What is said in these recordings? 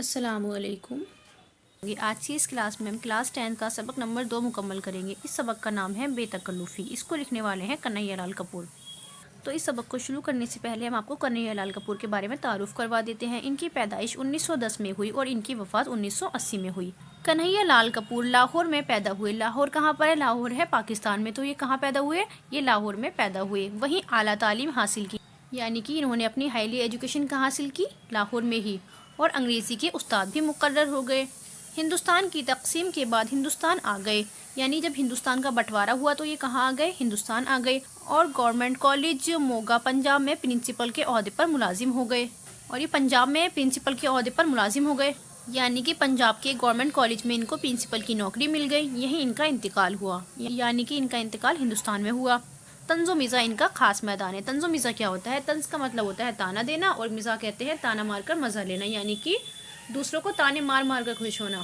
अस्सलाम वालेकुम। आज की इस क्लास में हम क्लास 10 का सबक नंबर 2 मुकम्मल करेंगे। इस सबक का नाम है बेतकल्लुफ़ी। इसको लिखने वाले हैं कन्हैया लाल कपूर। तो इस सबक को शुरू करने से पहले हम आपको कन्हैया लाल कपूर के बारे में तारुफ करवा देते हैं। इनकी पैदाइश 1910 में हुई और इनकी वफ़ात 1980 में हुई। कन्हैया लाल कपूर लाहौर में पैदा हुए। लाहौर कहाँ पर है? लाहौर है पाकिस्तान में। तो ये कहाँ पैदा हुए? ये लाहौर में पैदा हुए। वहीं आला तालीम हासिल की, यानी कि इन्होंने अपनी हाईली एजुकेशन कहाँ हासिल की? लाहौर में ही। और अंग्रेज़ी के उस्ताद भी मुकर्रर हो गए। हिंदुस्तान की तकसीम के बाद हिंदुस्तान आ गए, यानी जब हिंदुस्तान का बंटवारा हुआ तो ये कहाँ आ गए? हिंदुस्तान आ गए। और गवर्नमेंट कॉलेज मोगा पंजाब में प्रिंसिपल के ओहदे पर मुलाजिम हो गए। और ये पंजाब में प्रिंसिपल के ओहदे पर मुलाजिम हो गए, यानी कि पंजाब के गवर्नमेंट कॉलेज में इनको प्रिंसिपल की नौकरी मिल गई। यहीं इनका इंतकाल हुआ, यानी कि इनका इंतकाल हिंदुस्तान में हुआ। तंज़ो मिज़ा इनका खास मैदान है। तंज़ो मिज़ा क्या होता है? तंज़ का मतलब होता है ताना देना, और मिज़ा कहते हैं ताना मार कर मज़ा लेना, यानी कि दूसरों को ताने मार मार कर खुश होना।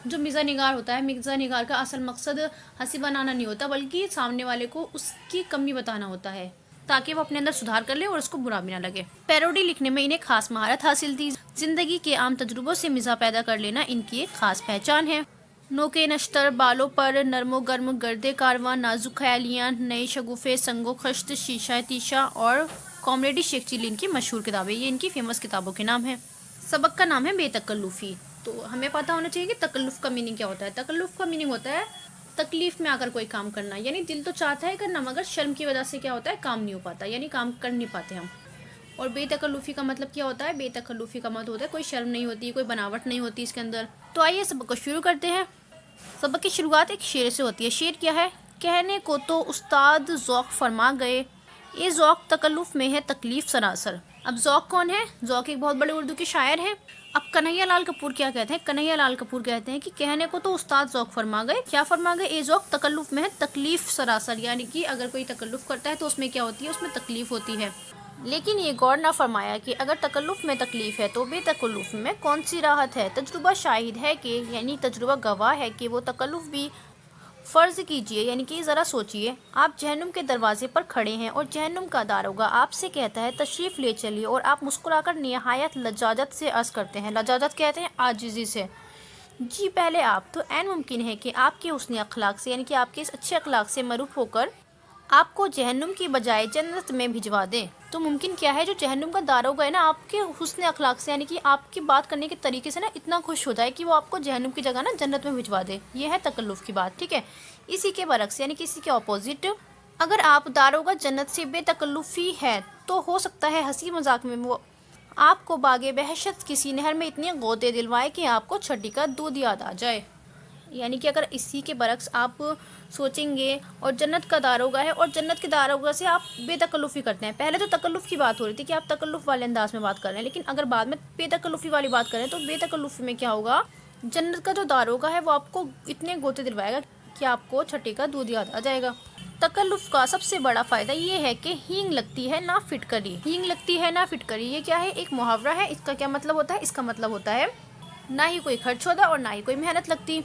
जो मिज़ा निगार होता है, मिज़ा निगार का असल मकसद हंसी बनाना नहीं होता, बल्कि सामने वाले को उसकी कमी बताना होता है, ताकि वो अपने अंदर सुधार कर ले और उसको बुरा भी ना लगे। पैरोडी लिखने में इन्हें खास महारत हासिल थी। जिंदगी के आम तजुर्बों से मिज़ा पैदा कर लेना इनकी एक खास पहचान है। नोके नश्तर, बालों पर नरमो गर्म गर्दे कारवां, नाजुक ख्यालियाँ, नए शगुफ़े, संगो खश्त, शीशा तीशा और कॉमरेडी शेख चिल्ली इनकी मशहूर किताबें। ये इनकी फेमस किताबों के नाम हैं। सबक का नाम है बेतकल्लुफ़ी। तो हमें पता होना चाहिए कि तकल्लुफ़ का मीनिंग क्या होता है। तकल्लुफ़ का मीनिंग होता है तकलीफ़ में आकर कोई काम करना, यानी दिल तो चाहता है करना, मगर शर्म की वजह से क्या होता है, काम नहीं हो पाता, यानी काम कर नहीं पाते हम। और बेतकल्लुफ़ी का मतलब क्या होता है? बेतकल्लुफ़ी का मतलब होता है कोई शर्म नहीं होती, कोई बनावट नहीं होती इसके अंदर। तो आइए सबक को शुरू करते हैं। सबक की शुरुआत एक शेर से होती है। शेर क्या है? कहने को तो उस्ताद ज़ौक़ फरमा गए, ये ज़ौक़ तकल्लुफ़ में है तकलीफ़ सरासर। अब ज़ौक़ कौन है? ज़ौक़ एक बहुत बड़े उर्दू के शायर हैं। अब कन्हैया लाल कपूर क्या कहते हैं? कन्हैया लाल कपूर कहते हैं कि कहने को तो उस्ताद ज़ौक़ फरमा गए। क्या फरमा गए? ये ज़ौक़ तकल्लुफ़ में है तकलीफ़ सरासर, यानी कि अगर कोई तकल्लुफ़ करता है तो उसमें क्या होती है? उसमें तकलीफ़ होती है। लेकिन ये गौर ना फरमाया कि अगर तकल्लुफ़ में तकलीफ़ है तो बेतकल्लुफ़ में कौन सी राहत है। तजुर्बा शाहिद है कि, यानी तजुर्बा गवाह है कि वो तकल्लुफ़ भी फ़र्ज़ कीजिए, यानी कि ज़रा सोचिए, आप जहन्नुम के दरवाजे पर खड़े हैं और जहन्नुम का दारोगा आपसे कहता है तशरीफ़ ले चलिए, और आप मुस्कुराकर निहायत लजाजत से अर्ज़ करते हैं। लजाजत कहते हैं आजिज़ी से, जी पहले आप। तो ऐन मुमकिन है कि आपके हुस्न अखलाक से, यानी कि आपके इस अच्छे अखलाक से मरूफ़ होकर आपको जहन्नुम की बजाय जन्नत में भिजवा दें। तो मुमकिन क्या है, जो जहन्नुम का दारोगा है ना, आपके हुस्न अखलाक से, यानी कि आपकी बात करने के तरीके से ना इतना खुश हो जाए कि वो आपको जहन्नुम की जगह ना जन्नत में भिजवा दे। ये है तकल्लुफ़ की बात, ठीक है। इसी के बरक्स, यानी कि इसी के ऑपोजिट, अगर आप दारोगा जन्नत से बेतकल्लुफ़ी है तो हो सकता है हंसी मजाक में वो आपको बागे बहशत किसी नहर में इतने गोते दिलवाए कि आपको छठी का दूध याद आ जाए। यानी कि अगर इसी के बरक्स आप सोचेंगे और जन्नत का दारोगा है और जन्नत के दारोगा से आप बेतकल्लुफ़ी करते हैं। पहले तो तकल्लुफ़ की बात हो रही थी कि आप तकल्लुफ़ वाले अंदाज में बात कर रहे हैं, लेकिन अगर बाद में बेतकल्लुफ़ी वाली बात करें तो बेतकल्लुफ़ी में क्या होगा, जन्नत का जो दारोगा है वो आपको इतने गोते दिलवाएगा कि आपको छठी का दूध याद आ जाएगा। तकल्लुफ़ का सबसे बड़ा फ़ायदा ये है कि हींग लगती है ना फिटकरी। हींग लगती है ना फिटकरी, ये क्या है? एक मुहावरा है। इसका क्या मतलब होता है? इसका मतलब होता है ना ही कोई खर्च होता और ना ही कोई मेहनत लगती।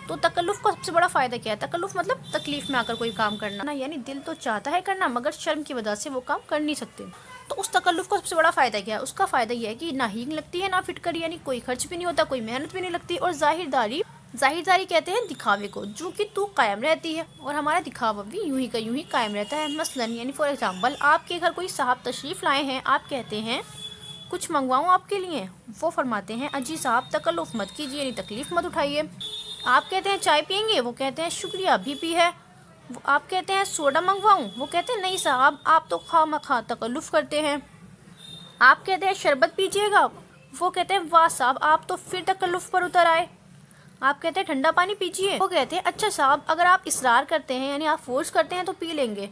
तो तकल्लुफ़ का सबसे बड़ा फ़ायदा क्या है? तकल्लुफ़ मतलब तकलीफ़ में आकर कोई काम करना ना, यानी दिल तो चाहता है करना, मगर शर्म की वजह से वो काम कर नहीं सकते। तो उस तकल्लुफ़ का सबसे बड़ा फ़ायदा क्या है? उसका फ़ायदा ये है कि ना हींग लगती है ना फिटकरी, यानी कोई खर्च भी नहीं होता, कोई मेहनत भी नहीं लगती, और ज़ाहिरदारी कहते हैं दिखावे को, जो कि तू कायम रहती है, और हमारा दिखावा भी यूं ही का यूं ही कायम रहता है। मसलन, यानी फॉर एग्जाम्पल, आपके घर कोई साहब तशरीफ़ लाए हैं, आप कहते हैं कुछ मंगवाऊँ आपके लिए? वो फरमाते हैं अजी साहब तकल्लुफ़ मत कीजिए, यानी तकलीफ़ मत उठाइए। आप कहते हैं चाय पियेंगे? वो कहते हैं शुक्रिया अभी पी है। आप कहते हैं सोडा मंगवाऊँ? वो कहते हैं नहीं साहब, आप तो खामखा तकल्लुफ़ करते हैं। आप कहते हैं शरबत पीजिएगा? वो कहते हैं वाह साहब, आप तो फिर तकल्लुफ़ पर उतर आए। आप कहते हैं ठंडा पानी पीजिए? वो कहते हैं अच्छा साहब, अगर आप इसरार करते हैं, यानी आप फोर्स करते हैं, तो पी लेंगे।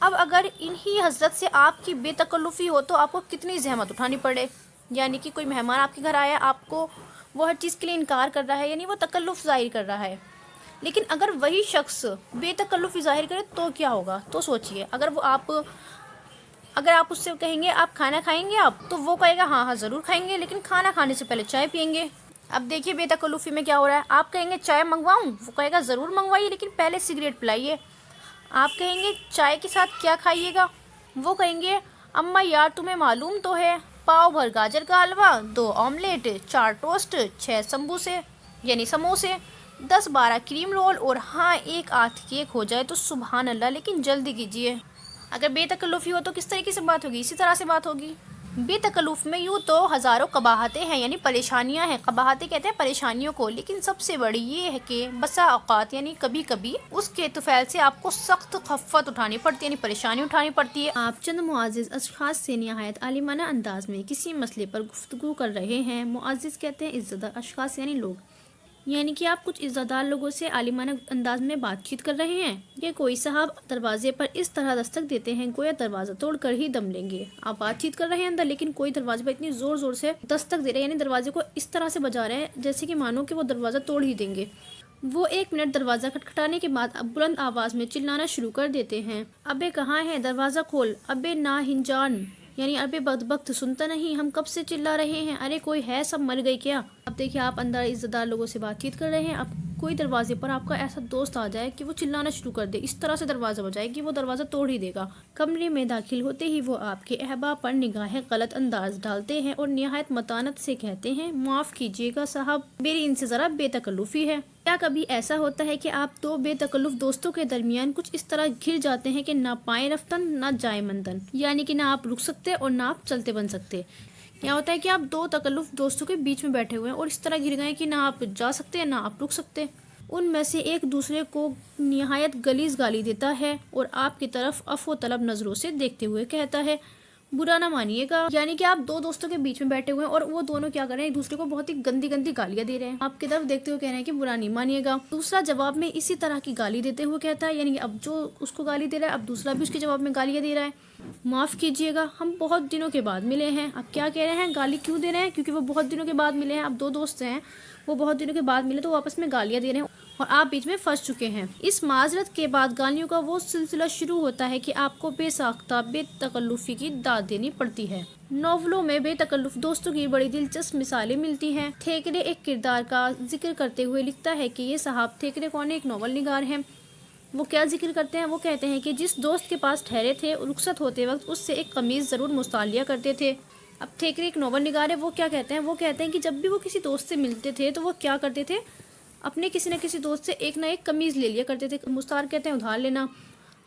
अब अगर इन्हीं हज़रत से आपकी बेतकल्लुफ़ी हो तो आपको कितनी ज़हमत उठानी पड़े। यानी कि कोई मेहमान आपके घर आया, आपको वो हर चीज़ के लिए इनकार कर रहा है, यानी वो तकल्लुफ़ ज़ाहिर कर रहा है। लेकिन अगर वही शख्स बेतकल्लुफ़ी ज़ाहिर करे तो क्या होगा? तो सोचिए, अगर आप उससे कहेंगे आप खाना खाएंगे आप, तो वो कहेगा हाँ हाँ ज़रूर खाएंगे, लेकिन खाना खाने से पहले चाय पियेंगे। अब देखिए बेतकल्लुफ़ी में क्या हो रहा है। आप कहेंगे चाय मंगवाऊँ? वो कहेगा ज़रूर मंगवाइए, लेकिन पहले सिगरेट पिलाइए। आप कहेंगे चाय के साथ क्या खाइएगा? वो कहेंगे अम्मा यार तुम्हें मालूम तो है पाव भर गाजर का हलवा, 2 ऑमलेट, 4 टोस्ट, 6 समोसे यानी समोसे, 10-12 क्रीम रोल और हाँ एक आध केक हो जाए तो सुभान अल्लाह, लेकिन जल्दी कीजिए। अगर बेतकल्लुफ़ी हो तो किस तरीके से बात होगी, इसी तरह से बात होगी। बेतकल्लुफ़ में यूँ तो हज़ारों कबाहतें हैं यानी परेशानियां हैं, कबाहतें कहते हैं परेशानियों को, लेकिन सबसे बड़ी ये है कि बसा औक़ात यानी कभी कभी उसके तुफ़ैल से आपको सख्त खफ़्फ़त उठानी पड़ती है यानी परेशानी उठानी पड़ती है। आप चंद मुअज़्ज़िज़ अशख़ास से निहायत आलिमाना अंदाज में किसी मसले पर गुफ्तगू कर रहे हैं। मुअज़्ज़िज़ कहते हैं इज़्ज़तदार अशख़ास यानी लोग, यानी कि आप कुछ इज़्ज़तदार लोगों से आलिमाना अंदाज में बातचीत कर रहे हैं। ये कोई साहब दरवाजे पर इस तरह दस्तक देते हैं गोया दरवाज़ा तोड़कर ही दम लेंगे। आप बातचीत कर रहे हैं अंदर, लेकिन कोई दरवाजे पर इतनी ज़ोर ज़ोर से दस्तक दे रहे हैं यानी दरवाजे को इस तरह से बजा रहे हैं जैसे कि मानो कि वो दरवाज़ा तोड़ ही देंगे। वो 1 मिनट दरवाज़ा खटखटाने के बाद अब बुलंद आवाज़ में चिल्लाना शुरू कर देते हैं, अबे कहाँ है, दरवाज़ा खोल, अबे ना हिंजान यानी अबे बदबख्त सुनता नहीं, हम कब से चिल्ला रहे हैं, अरे कोई है, सब मर गए क्या। अब देखिए आप अंदर इज़्ज़तदार लोगों से बातचीत कर रहे हैं, अब कोई दरवाजे पर आपका ऐसा दोस्त आ जाए कि वो चिल्लाना शुरू कर दे, इस तरह से दरवाज़ा बजाए कि वो दरवाज़ा तोड़ ही देगा। कमरे में दाखिल होते ही वो आपके अहबाब पर निगाहें गलत अंदाज डालते हैं और निहायत मतानत से कहते हैं, माफ़ कीजिएगा साहब, मेरी इनसे ज़रा बेतकल्लुफ़ी है। क्या कभी ऐसा होता है कि आप 2 बेतकल्लुफ़ दोस्तों के दरमियान कुछ इस तरह घिर जाते हैं कि ना पाए रफ्तन ना जाए मंदन, यानी कि ना आप रुक सकते और ना आप चलते बन सकते। क्या होता है कि आप 2 तकल्लुफ़ दोस्तों के बीच में बैठे हुए हैं और इस तरह घिर गए कि ना आप जा सकते हैं ना आप रुक सकते। उनमें से एक दूसरे को निहायत गलीज़ गाली देता है और आपकी तरफ अफ़ो तलब नज़रों से देखते हुए कहता है, बुरा ना मानिएगा। यानी कि आप 2 दोस्तों के बीच में बैठे हुए हैं और वो दोनों क्या कर रहे हैं, एक दूसरे को बहुत ही गंदी गंदी गालियां दे रहे हैं, आपकी तरफ देखते हुए कह रहे हैं कि बुरा नहीं मानिएगा। दूसरा जवाब में इसी तरह की गाली देते हुए कहता है, यानी अब जो उसको गाली दे रहा है अब दूसरा भी उसके जवाब में गालियां दे रहा है, माफ़ कीजिएगा, हम बहुत दिनों के बाद मिले हैं। अब क्या कह रहे हैं, गाली क्यों दे रहे हैं, क्योंकि वो बहुत दिनों के बाद मिले हैं। अब 2 दोस्त हैं, वो बहुत दिनों के बाद मिले तो वो आपस में गालियां दे रहे हैं और आप बीच में फंस चुके हैं। इस माजरत के बाद गालियों का वो सिलसिला शुरू होता है कि आपको बेसाख्ता बेतकल्लुफ़ी की दाद देनी पड़ती है। नॉवलों में बेतकल्लुफ़ दोस्तों की बड़ी दिलचस्प मिसालें मिलती हैं। थेकरे एक किरदार का जिक्र करते हुए लिखता है कि ये साहब थेकरे कौन एक नॉवल निगार हैं। वो क्या जिक्र करते हैं, वो कहते हैं कि जिस दोस्त के पास ठहरे थे रुखसत होते वक्त उससे एक कमीज़ ज़रूर मुस्तालिया करते थे। अब थेकरे एक नॉवल निगार है, वो क्या कहते हैं, वो कहते हैं कि जब भी वो किसी दोस्त से मिलते थे तो वो क्या करते थे, अपने किसी न किसी दोस्त से एक ना एक कमीज़ ले लिया करते थे। मुस्तार कहते हैं उधार लेना।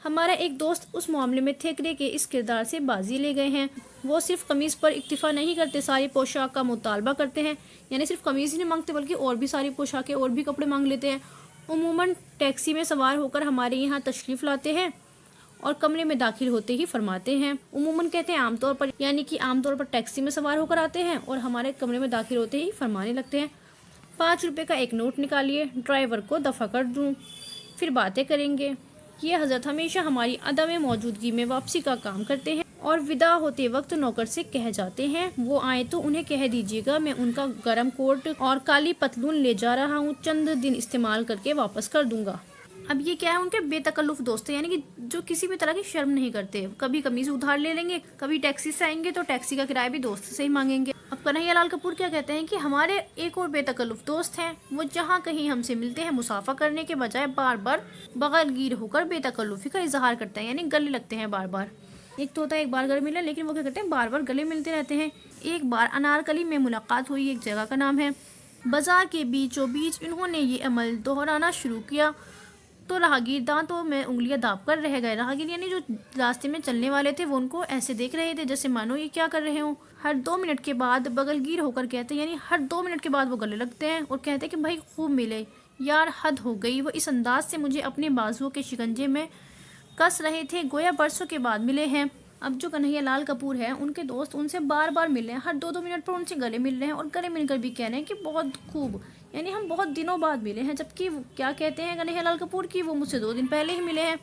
हमारा एक दोस्त उस मामले में थेकरे के इस किरदार से बाजी ले गए हैं। वो सिर्फ कमीज़ पर इक्तिफा नहीं करते, सारी पोशाक का मुतालबा करते हैं, यानी सिर्फ कमीज़ ही नहीं मांगते बल्कि और भी सारी पोशाकें और भी कपड़े मांग लेते हैं। उमूमन टैक्सी में सवार होकर हमारे यहाँ तशरीफ़ लाते हैं और कमरे में दाखिल होते ही फरमाते हैं, उमूमन कहते हैं आमतौर पर, यानी कि आमतौर पर टैक्सी में सवार होकर आते हैं और हमारे कमरे में दाखिल होते ही फरमाने लगते हैं, 5 रुपये का एक नोट निकालिए, ड्राइवर को दफ़ा कर दूँ, फिर बातें करेंगे। ये हज़रत हमेशा हमारी अदम मौजूदगी में वापसी का काम करते हैं और विदा होते वक्त नौकर से कह जाते हैं, वो आए तो उन्हें कह दीजिएगा मैं उनका गर्म कोट और काली पतलून ले जा रहा हूँ, चंद दिन इस्तेमाल करके वापस कर दूंगा। अब ये क्या है, उनके बेतकल्लुफ़ दोस्त हैं, यानी कि जो किसी भी तरह की शर्म नहीं करते। कभी कमीज़ उधार ले लेंगे, कभी टैक्सी से आएंगे तो टैक्सी का किराया भी दोस्त से ही मांगेंगे। अब कन्हैया लाल कपूर क्या कहते हैं कि हमारे एक और बेतकल्लुफ़ दोस्त हैं, वो जहाँ कहीं हमसे मिलते हैं मुसाफा करने के बजाय बार बार बगल गिर होकर बेतकल्लुफ़ी का इजहार करते हैं, यानी गले लगते हैं बार बार। एक तो होता है एक बार गले मिले, लेकिन वो क्या करते हैं बार बार गले मिलते रहते हैं। एक बार अनारकली में मुलाकात हुई, एक जगह का नाम है, बाजार के बीचों बीच इन्होंने ये अमल दोहराना शुरू किया तो राहगीर दांतों में उंगलियां दाब कर रह गए। राहगीर यानी जो रास्ते में चलने वाले थे वो उनको ऐसे देख रहे थे जैसे मानो ये क्या कर रहे हो। हर 2 मिनट के बाद बगलगीर होकर कहते हैं, यानी हर 2 मिनट के बाद वो गले लगते हैं और कहते हैं कि भाई खूब मिले यार, हद हो गई। वो इस अंदाज से मुझे अपने बाजुओं के शिकंजे में कस रहे थे गोया बरसों के बाद मिले हैं। अब जो कन्हैया लाल कपूर है उनके दोस्त उनसे बार बार मिल रहे हैं, हर 2-2 मिनट पर उनसे गले मिल रहे हैं और गले मिलकर भी कह रहे हैं कि बहुत खूब, यानी हम बहुत दिनों बाद मिले हैं। जबकि क्या कहते हैं कन्हैया लाल कपूर की वो मुझसे 2 दिन पहले ही मिले हैं।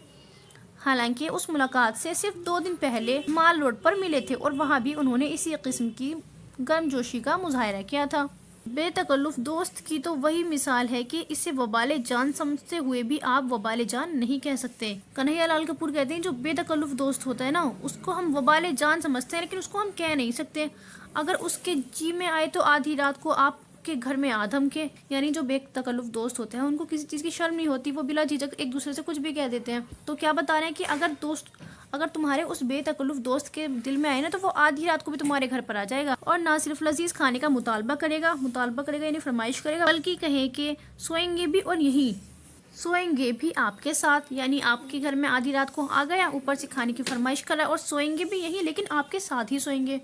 हालांकि उस मुलाकात से सिर्फ 2 दिन पहले माल रोड पर मिले थे और वहाँ भी उन्होंने इसी किस्म की गर्मजोशी का मुजाहरा किया था। बेतकल्लुफ़ दोस्त की तो वही मिसाल है कि इसे वबाले जान समझते हुए भी आप वबाले जान नहीं कह सकते। कन्हैया लाल कपूर कहते हैं जो बेतकल्लुफ़ दोस्त होता है ना, उसको हम वबाले जान समझते हैं लेकिन उसको हम कह नहीं सकते। अगर उसके जी में आए तो आधी रात को आपके घर में आधम के, यानी जो बेतकल्लुफ़ दोस्त होते हैं उनको किसी चीज़ की शर्म नहीं होती, वो बिला झिझक एक दूसरे से कुछ भी कह देते हैं। तो क्या बता रहे हैं कि اگر تمہارے اس بے تکلف دوست کے دل میں آئے نا تو وہ آدھی رات کو بھی تمہارے گھر پر آ جائے گا اور نہ صرف لذیذ کھانے کا مطالبہ کرے گا یعنی فرمائش کرے گا، بلکہ کہیں کہ سوئیں گے بھی اور یہیں سوئیں گے بھی آپ کے ساتھ، یعنی آپ کے گھر میں آدھی رات کو آ گیا، اوپر سے کھانے کی فرمائش کر رہا ہے اور سوئیں گے بھی یہیں، لیکن آپ کے ساتھ ہی سوئیں گے۔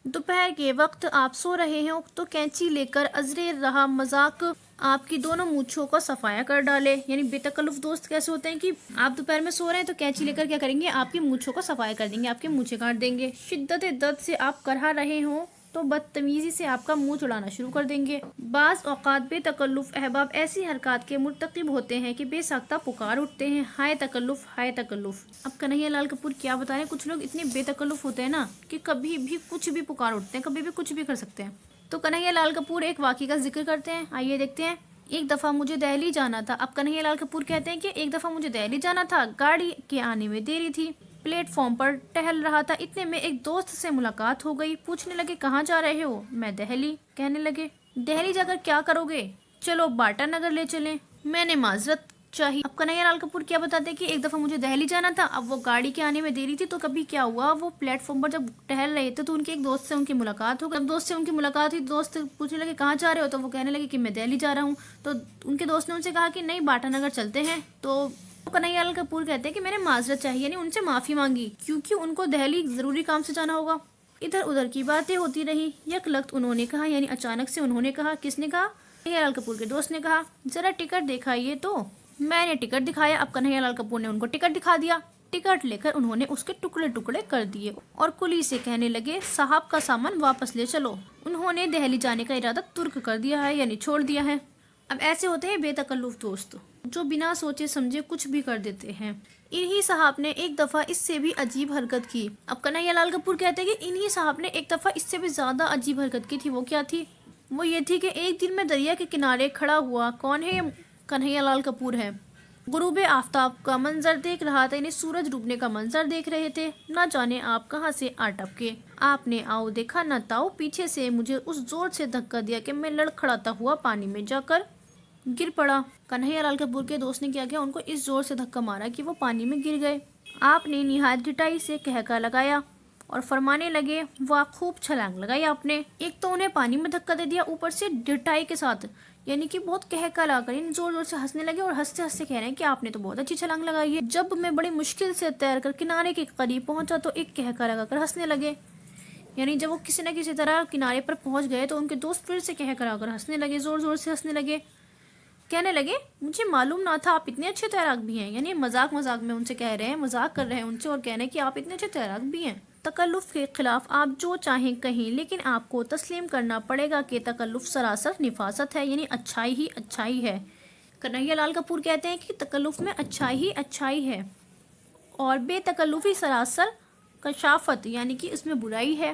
دوپہر کے وقت آپ سو رہے ہیں تو کینچی لے کر ازرے رہا مذاق آپ کی دونوں مونچھوں کو صفایا کر ڈالے۔ یعنی بے تکلف دوست کیسے ہوتے ہیں کہ آپ دوپہر میں سو رہے ہیں تو کینچی لے کر کیا کریں گے، آپ کی مونچھوں کو صفایا کر دیں گے، آپ کے مونچھیں کاٹ دیں گے۔ شدت درد سے آپ کرہا رہے ہوں تو بدتمیزی سے آپ کا منہ چڑھانا شروع کر دیں گے۔ بعض اوقات بے تکلف احباب ایسی حرکات کے مرتکب ہوتے ہیں کہ بے ساختہ پکار اٹھتے ہیں، ہائے تکلف ہائے تکلف۔ اب کنہیا لال کپور کیا بتا رہے ہیں، کچھ لوگ اتنے بے تکلف ہوتے ہیں نا کہ کبھی بھی کچھ بھی پکار اٹھتے ہیں، کبھی بھی کچھ بھی کر سکتے ہیں۔ تو کنہیا لال کپور ایک واقعے کا ذکر کرتے ہیں، آئیے دیکھتے ہیں۔ ایک دفعہ مجھے دہلی جانا تھا۔ اب کنہیا لال کپور کہتے ہیں کہ ایک دفعہ مجھے دہلی جانا تھا، گاڑی کے آنے میں دیری تھی، پلیٹ فارم پر ٹہل رہا تھا، اتنے میں ایک دوست سے ملاقات ہو گئی۔ پوچھنے لگے کہاں جا رہے ہو؟ میں دہلی۔ کہنے لگے دہلی جا کر کیا کرو گے؟ چلو باٹا نگر لے چلیں۔ میں نے معذرت چاہی۔ اب کنہیا لال کپور کیا بتاتے ہیں کہ ایک دفعہ مجھے دہلی جانا تھا، اب وہ گاڑی کے آنے میں دیری تھی، تو کبھی کیا ہوا، وہ پلیٹ فارم پر جب ٹہل رہے تھے تو ان کے ایک دوست سے ان کی ملاقات ہو گئی۔ جب دوست سے ان کی ملاقات ہوئی، دوست پوچھنے لگے کہاں جا رہے ہو؟ تو وہ کہنے لگے کہ میں دہلی جا رہا ہوں۔ تو ان کے دوست نے ان سے کہا کہ نہیں باٹا نگر چلتے ہیں۔ تو کنہیا لال کپور کہتے ہیں کہ میں نے معذرت چاہیے، یعنی ان سے معافی مانگی، کیونکہ ان کو دہلی ضروری کام سے جانا ہوگا۔ ادھر ادھر کی باتیں ہوتی رہی، یک لخت انہوں نے کہا، یعنی اچانک سے انہوں نے کہا، کس نے کہا؟ کنہیا لال کپور کے دوست نے کہا ذرا ٹکٹ دکھائیے تو۔ میں نے ٹکٹ دکھایا۔ اب کنہیا لال کپور نے ان کو ٹکٹ دکھا دیا۔ ٹکٹ لے کر انہوں نے اس کے ٹکڑے ٹکڑے کر دیے اور کلی سے کہنے لگے صاحب کا سامان واپس لے چلو۔ انہوں نے دہلی جانے کا ارادہ ترک کر دیا ہے، یعنی چھوڑ دیا ہے۔ اب ایسے ہوتے ہیں بے تکلف دوست جو بنا سوچے سمجھے کچھ بھی کر دیتے ہیں۔ انہی صاحب نے ایک دفعہ اس سے بھی عجیب حرکت کی۔ اب کنہیا لال کپور کہتے ہیں کہ انہی صاحب نے ایک دفعہ اس سے بھی زیادہ عجیب حرکت کی تھی۔ وہ کیا تھی؟ وہ یہ تھی کہ ایک دن میں دریا کے کنارے کھڑا ہوا، کون ہے؟ کنہیا لال کپور ہے، غروب آفتاب کا منظر دیکھ رہا تھا، یعنی سورج ڈوبنے کا منظر دیکھ رہے تھے۔ نہ جانے آپ کہاں سے آ ٹپکے، آپ نے آؤ دیکھا نہ تاؤ، پیچھے سے مجھے اس زور سے دھکا دیا کہ میں لڑکھڑاتا ہوا پانی میں جا کر گر پڑا۔ کنہیا لال کپور کے دوست نے کیا کیا، ان کو اس زور سے دھکا مارا کہ وہ پانی میں گر گئے۔ آپ نے نہایت ڈٹائی سے کہکا لگایا اور فرمانے لگے واہ خوب چھلانگ لگائی آپ نے۔ ایک تو انہیں پانی میں دھکا دے دیا، اوپر سے ڈٹائی کے ساتھ، یعنی کہ بہت کہکا لگا کر زور زور سے ہنسنے لگے اور ہنستے ہنستے کہہ رہے ہیں کہ آپ نے تو بہت اچھی چھلانگ لگائی ہے۔ جب میں بڑی مشکل سے تیر کر کنارے کے قریب پہنچا تو ایک کہکا لگا کر ہنسنے لگے، یعنی جب وہ کسی نہ کسی طرح کنارے پر پہنچ گئے تو ان کے دوست پھر سے کہکا لگا کر ہنسنے لگے، زور زور سے ہنسنے لگے، کہنے لگے مجھے معلوم نہ تھا آپ اتنے اچھے تیراک بھی ہیں۔ یعنی مذاق میں ان سے کہہ رہے ہیں، مذاق کر رہے ہیں ان سے اور کہہ رہے ہیں کہ آپ اتنے اچھے تیراک بھی ہیں۔ تکلف کے خلاف آپ جو چاہیں کہیں، لیکن آپ کو تسلیم کرنا پڑے گا کہ تکلف سراسر نفاست ہے، یعنی اچھائی ہی اچھائی ہے۔ کنہیا لال کپور کہتے ہیں کہ تکلف میں اچھائی ہی اچھائی ہے اور بے تکلفی سراسر کشافت، یعنی کہ اس میں برائی ہے۔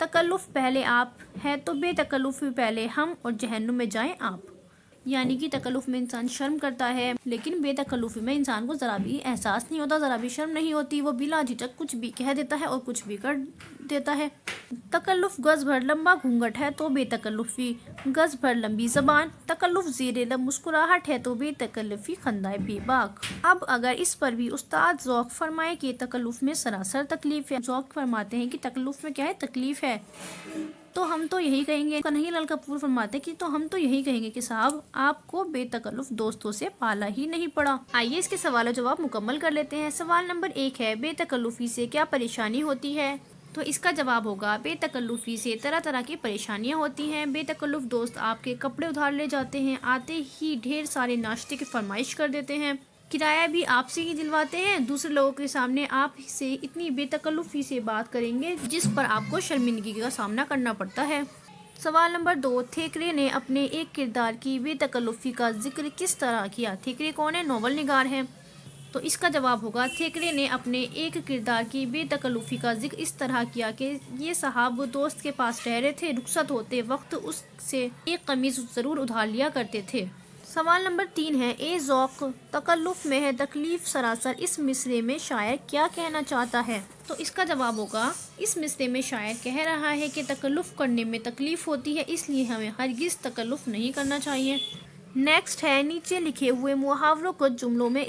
تکلف پہلے آپ ہے تو بے تکلفی پہلے ہم اور جہنم میں جائیں آپ، یعنی کہ تکلف میں انسان شرم کرتا ہے، لیکن بے تکلفی میں انسان کو ذرا بھی احساس نہیں ہوتا، ذرا بھی شرم نہیں ہوتی، وہ بلا جھجک کچھ بھی کہہ دیتا ہے اور کچھ بھی کر دیتا ہے۔ تکلف گز بھر لمبا گھونگھٹ ہے تو بے تکلفی گز بھر لمبی زبان، تکلف زیر لب مسکراہٹ ہے تو بے تکلفی خندۂ بے باک۔ اب اگر اس پر بھی استاد ذوق فرمائے کہ تکلف میں سراسر تکلیف ہے، ذوق فرماتے ہیں کہ تکلف میں کیا ہے، تکلیف ہے، تو ہم تو یہی کہیں گے، کنہیا لال کپور فرماتے ہیں کہ تو ہم تو یہی کہیں گے کہ صاحب آپ کو بے تکلف دوستوں سے پالا ہی نہیں پڑا۔ آئیے اس کے سوال و جواب مکمل کر لیتے ہیں۔ سوال نمبر 1 ہے بے تکلفی سے کیا پریشانی ہوتی ہے؟ تو اس کا جواب ہوگا بے تکلفی سے طرح طرح کی پریشانیاں ہوتی ہیں۔ بے تکلف دوست آپ کے کپڑے ادھار لے جاتے ہیں، آتے ہی ڈھیر سارے ناشتے کی فرمائش کر دیتے ہیں، کرایہ بھی آپ سے ہی دلواتے ہیں، دوسرے لوگوں کے سامنے آپ سے اتنی بے تکلفی سے بات کریں گے جس پر آپ کو شرمندگی کا سامنا کرنا پڑتا ہے۔ سوال نمبر 2، تھیکرے نے اپنے ایک کردار کی بے تکلفی کا ذکر کس طرح کیا؟ تھیکرے کون ہے؟ ناول نگار ہے۔ تو اس کا جواب ہوگا تھیکرے نے اپنے ایک کردار کی بے تکلفی کا ذکر اس طرح کیا کہ یہ صاحب دوست کے پاس ٹھہرے تھے، رخصت ہوتے وقت اس سے ایک قمیص ضرور ادھار لیا کرتے تھے۔ سوال نمبر 3 ہے اے ذوق تکلف میں ہے تکلیف سراسر، اس مصرے میں شاعر کیا کہنا چاہتا ہے؟ تو اس کا جواب ہوگا اس مصرے میں شاعر کہہ رہا ہے کہ تکلف کرنے میں تکلیف ہوتی ہے، اس لیے ہمیں ہرگز تکلف نہیں کرنا چاہیے۔ نیکسٹ ہے نیچے لکھے ہوئے محاوروں کو جملوں میں